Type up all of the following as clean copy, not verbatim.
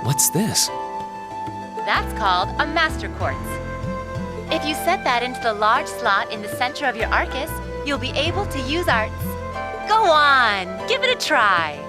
What's this? That's called a Master Quartz. If you set that into the large slot in the center of your Arcus, you'll be able to use arts. Go on, give it a try.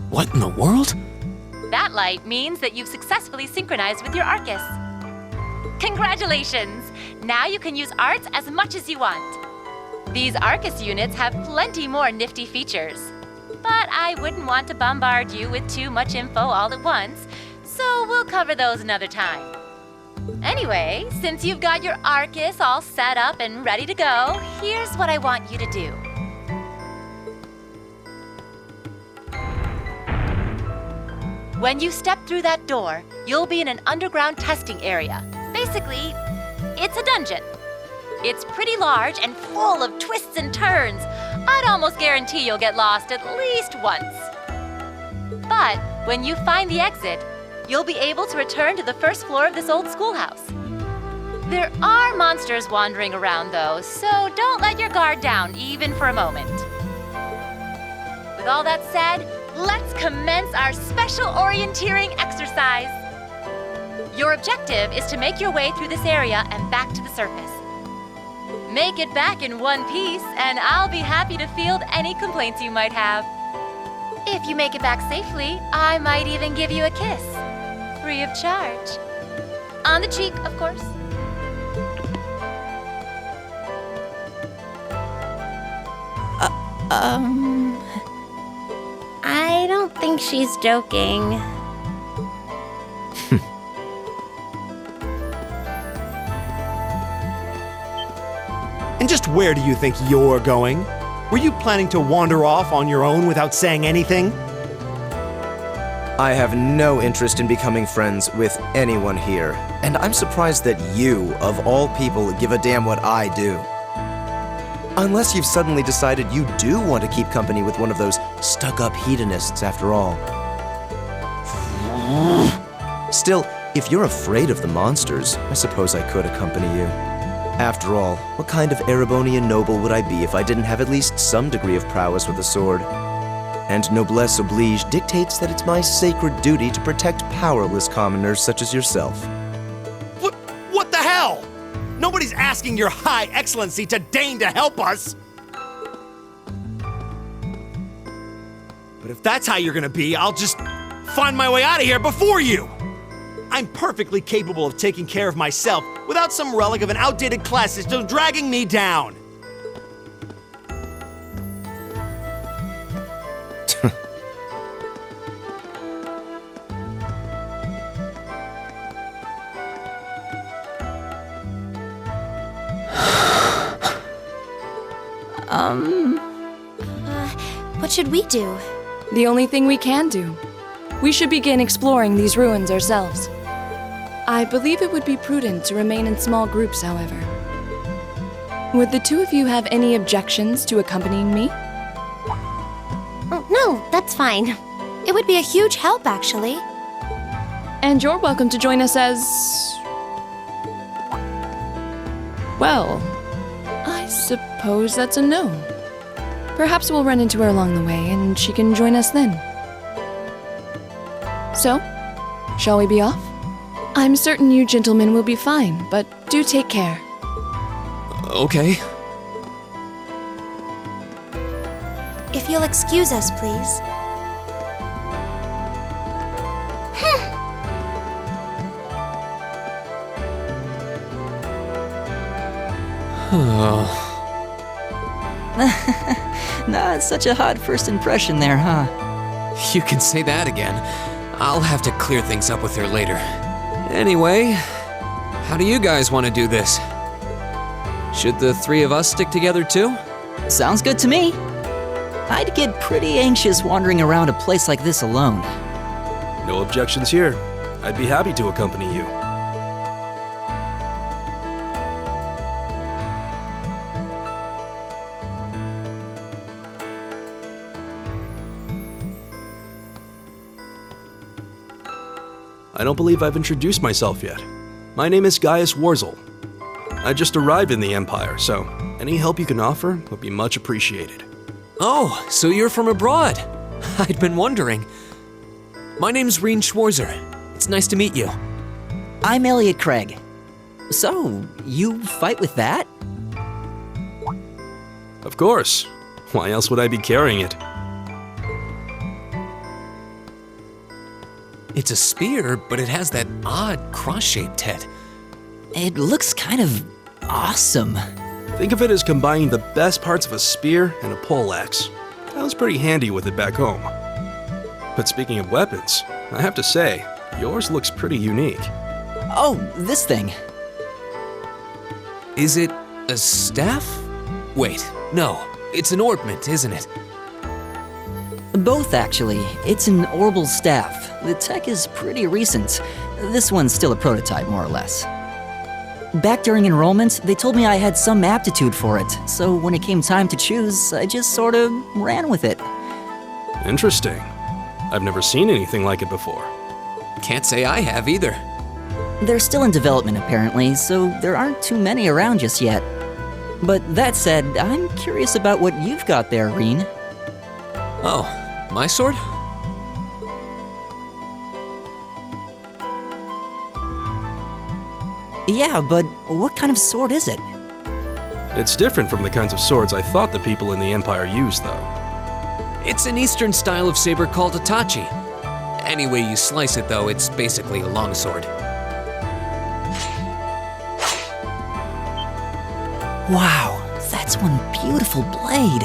What in the world? That light means that you've successfully synchronized with your Arcus. Congratulations! Now you can use arts as much as you want. These Arcus units have plenty more nifty features. But I wouldn't want to bombard you with too much info all at once, so we'll cover those another time. Anyway, since you've got your Arcus all set up and ready to go, here's what I want you to do. When you step through that door, you'll be in an underground testing area. Basically, it's a dungeon. It's pretty large and full of twists and turns. I'd almost guarantee you'll get lost at least once. But when you find the exit, you'll be able to return to the first floor of this old schoolhouse. There are monsters wandering around, though, so don't let your guard down, even for a moment. With all that said, let's commence our special orienteering exercise. Your objective is to make your way through this area and back to the surface. Make it back in one piece, and I'll be happy to field any complaints you might have. If you make it back safely, I might even give you a kiss. Free of charge. On the cheek, of course. I don't think she's joking. And just where do you think you're going? Were you planning to wander off on your own without saying anything? I have no interest in becoming friends with anyone here, and I'm surprised that you, of all people, give a damn what I do. Unless you've suddenly decided you do want to keep company with one of those stuck-up hedonists after all. Still, if you're afraid of the monsters, I suppose I could accompany you. After all, what kind of Erebonian noble would I be if I didn't have at least some degree of prowess with a sword? And noblesse oblige dictates that it's my sacred duty to protect powerless commoners such as yourself. What the hell? Nobody's asking your high excellency to deign to help us! But if that's how you're gonna be, I'll just find my way out of here before you! I'm perfectly capable of taking care of myself without some relic of an outdated class system dragging me down! What should we do? The only thing we can do. We should begin exploring these ruins ourselves. I believe it would be prudent to remain in small groups, however. Would the two of you have any objections to accompanying me? Oh, no, that's fine. It would be a huge help, actually. And you're welcome to join us as... well, I suppose that's a no. Perhaps we'll run into her along the way, and she can join us then. So, shall we be off? I'm certain you gentlemen will be fine, but do take care. Okay. If you'll excuse us, please. Not such a hot first impression there, huh? You can say that again. I'll have to clear things up with her later. Anyway, how do you guys want to do this? Should the three of us stick together too? Sounds good to me. I'd get pretty anxious wandering around a place like this alone. No objections here. I'd be happy to accompany you. I don't believe I've introduced myself yet. My name is Gaius Warzel. I just arrived in the Empire, so any help you can offer would be much appreciated. Oh, so you're from abroad. I'd been wondering. My name's Reen Schwarzer. It's nice to meet you. I'm Elliot Craig. So, you fight with that? Of course. Why else would I be carrying it? It's a spear, but it has that odd cross-shaped head. It looks kind of awesome. Think of it as combining the best parts of a spear and a poleaxe. I was pretty handy with it back home. But speaking of weapons, I have to say, yours looks pretty unique. Oh, this thing. Is it a staff? Wait, no. It's an ornament, isn't it? Both, actually. It's an Orbal staff. The tech is pretty recent. This one's still a prototype, more or less. Back during enrollment, they told me I had some aptitude for it, so when it came time to choose, I just sort of ran with it. Interesting. I've never seen anything like it before. Can't say I have either. They're still in development, apparently, so there aren't too many around just yet. But that said, I'm curious about what you've got there, Reen. Oh, my sword? Yeah, but what kind of sword is it? It's different from the kinds of swords I thought the people in the Empire used, though. It's an Eastern style of saber called Itachi. Any way you slice it, though, it's basically a longsword. Wow, that's one beautiful blade.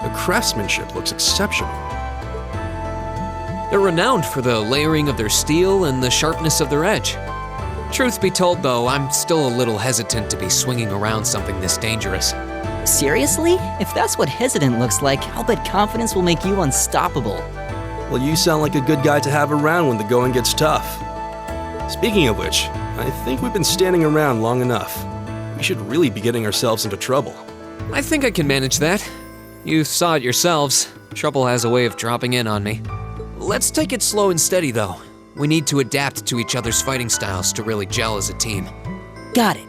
The craftsmanship looks exceptional. They're renowned for the layering of their steel and the sharpness of their edge. Truth be told, though, I'm still a little hesitant to be swinging around something this dangerous. Seriously? If that's what hesitant looks like, I'll bet confidence will make you unstoppable. Well, you sound like a good guy to have around when the going gets tough. Speaking of which, I think we've been standing around long enough. We should really be getting ourselves into trouble. I think I can manage that. You saw it yourselves. Trouble has a way of dropping in on me. Let's take it slow and steady, though. We need to adapt to each other's fighting styles to really gel as a team. Got it.